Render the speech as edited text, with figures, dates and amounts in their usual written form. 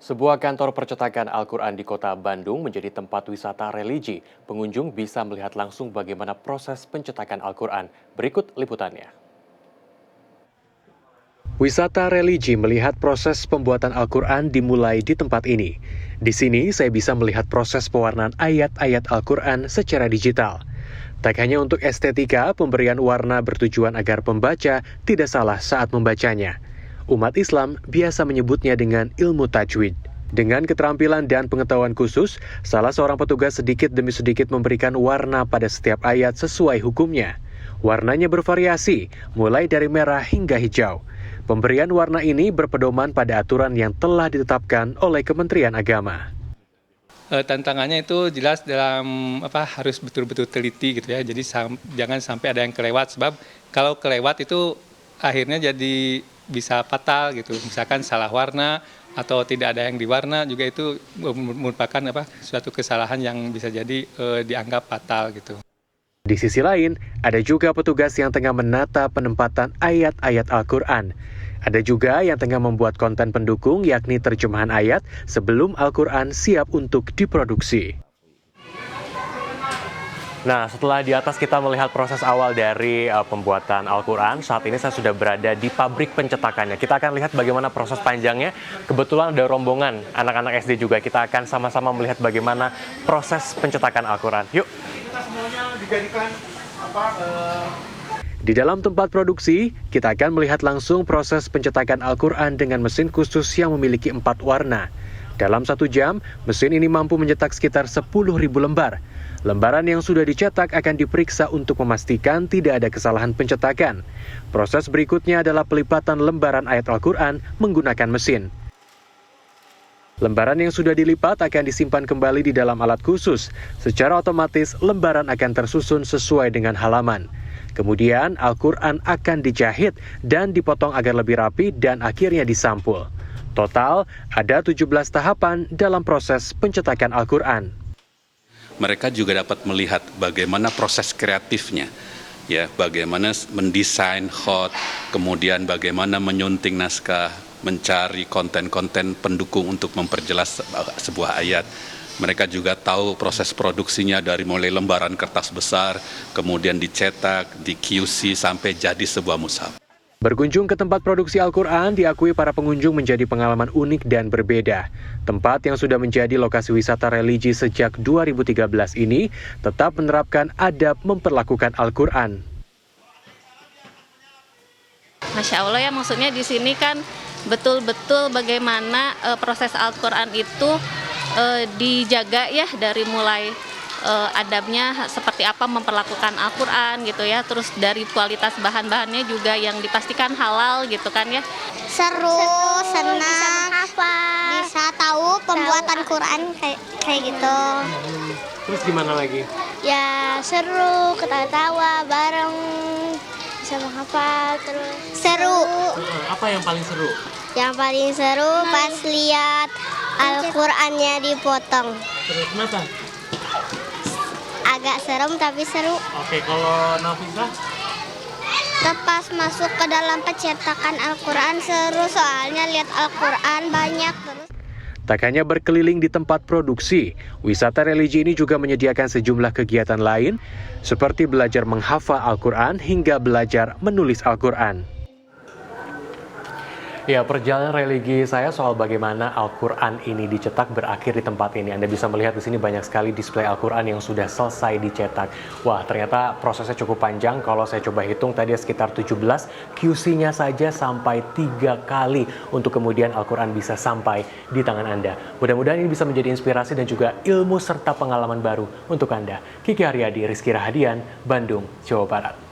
Sebuah kantor percetakan Al-Quran di kota Bandung menjadi tempat wisata religi. Pengunjung bisa melihat langsung bagaimana proses pencetakan Al-Quran. Berikut liputannya. Wisata religi melihat proses pembuatan Al-Quran dimulai di tempat ini. Di sini saya bisa melihat proses pewarnaan ayat-ayat Al-Quran secara digital. Tak hanya untuk estetika, pemberian warna bertujuan agar pembaca tidak salah saat membacanya. Umat Islam biasa menyebutnya dengan ilmu tajwid. Dengan keterampilan dan pengetahuan khusus, salah seorang petugas sedikit demi sedikit memberikan warna pada setiap ayat sesuai hukumnya. Warnanya bervariasi, mulai dari merah hingga hijau. Pemberian warna ini berpedoman pada aturan yang telah ditetapkan oleh Kementerian Agama. Tantangannya itu jelas dalam harus betul-betul teliti gitu ya. Jadi jangan sampai ada yang kelewat, sebab kalau kelewat itu akhirnya jadi bisa fatal gitu. Misalkan salah warna atau tidak ada yang diwarna juga itu merupakan suatu kesalahan yang bisa jadi dianggap fatal gitu. Di sisi lain, ada juga petugas yang tengah menata penempatan ayat-ayat Al-Quran. Ada juga yang tengah membuat konten pendukung, yakni terjemahan ayat sebelum Al-Quran siap untuk diproduksi. Nah, setelah di atas kita melihat proses awal dari pembuatan Al-Quran, saat ini saya sudah berada di pabrik pencetakannya. Kita akan lihat bagaimana proses panjangnya. Kebetulan ada rombongan anak-anak SD juga. Kita akan sama-sama melihat bagaimana proses pencetakan Al-Quran. Yuk! Kita semuanya dijadikan Di dalam tempat produksi, kita akan melihat langsung proses pencetakan Al-Quran dengan mesin khusus yang memiliki 4 warna. Dalam 1 jam, mesin ini mampu mencetak sekitar 10.000 lembar. Lembaran yang sudah dicetak akan diperiksa untuk memastikan tidak ada kesalahan pencetakan. Proses berikutnya adalah pelipatan lembaran ayat Al-Quran menggunakan mesin. Lembaran yang sudah dilipat akan disimpan kembali di dalam alat khusus. Secara otomatis, lembaran akan tersusun sesuai dengan halaman. Kemudian, Al-Quran akan dijahit dan dipotong agar lebih rapi dan akhirnya disampul. Total, ada 17 tahapan dalam proses pencetakan Al-Quran. Mereka juga dapat melihat bagaimana proses kreatifnya, ya, bagaimana mendesain khot, kemudian bagaimana menyunting naskah, mencari konten-konten pendukung untuk memperjelas sebuah ayat. Mereka juga tahu proses produksinya dari mulai lembaran kertas besar, kemudian dicetak, di QC sampai jadi sebuah mushaf. Berkunjung ke tempat produksi Al-Quran diakui para pengunjung menjadi pengalaman unik dan berbeda. Tempat yang sudah menjadi lokasi wisata religi sejak 2013 ini tetap menerapkan adab memperlakukan Al-Quran. Masya Allah ya, maksudnya di sini kan betul-betul bagaimana proses Al-Quran itu dijaga ya, dari mulai adabnya seperti apa memperlakukan Al-Quran gitu ya, terus dari kualitas bahan-bahannya juga yang dipastikan halal gitu kan ya. Seru, senang, bisa tahu pembuatan Quran kayak gitu. Terus gimana lagi? Ya seru, ketawa-tawa bareng, bisa menghafal terus. Seru. Apa yang paling seru? Yang paling seru pas lihat Al-Qurannya dipotong. Terus kenapa? Agak serem tapi seru. Oke, kalau Nafisa? Pas masuk ke dalam pencetakan Al-Quran seru, soalnya lihat Al-Quran banyak terus. Tak hanya berkeliling di tempat produksi, wisata religi ini juga menyediakan sejumlah kegiatan lain seperti belajar menghafal Al-Quran hingga belajar menulis Al-Quran. Ya, perjalanan religi saya soal bagaimana Al-Quran ini dicetak berakhir di tempat ini. Anda bisa melihat di sini banyak sekali display Al-Quran yang sudah selesai dicetak. Wah, ternyata prosesnya cukup panjang. Kalau saya coba hitung tadi sekitar 17, QC-nya saja sampai 3 kali untuk kemudian Al-Quran bisa sampai di tangan Anda. Mudah-mudahan ini bisa menjadi inspirasi dan juga ilmu serta pengalaman baru untuk Anda. Kiki Haryadi, Rizky Rahadian, Bandung, Jawa Barat.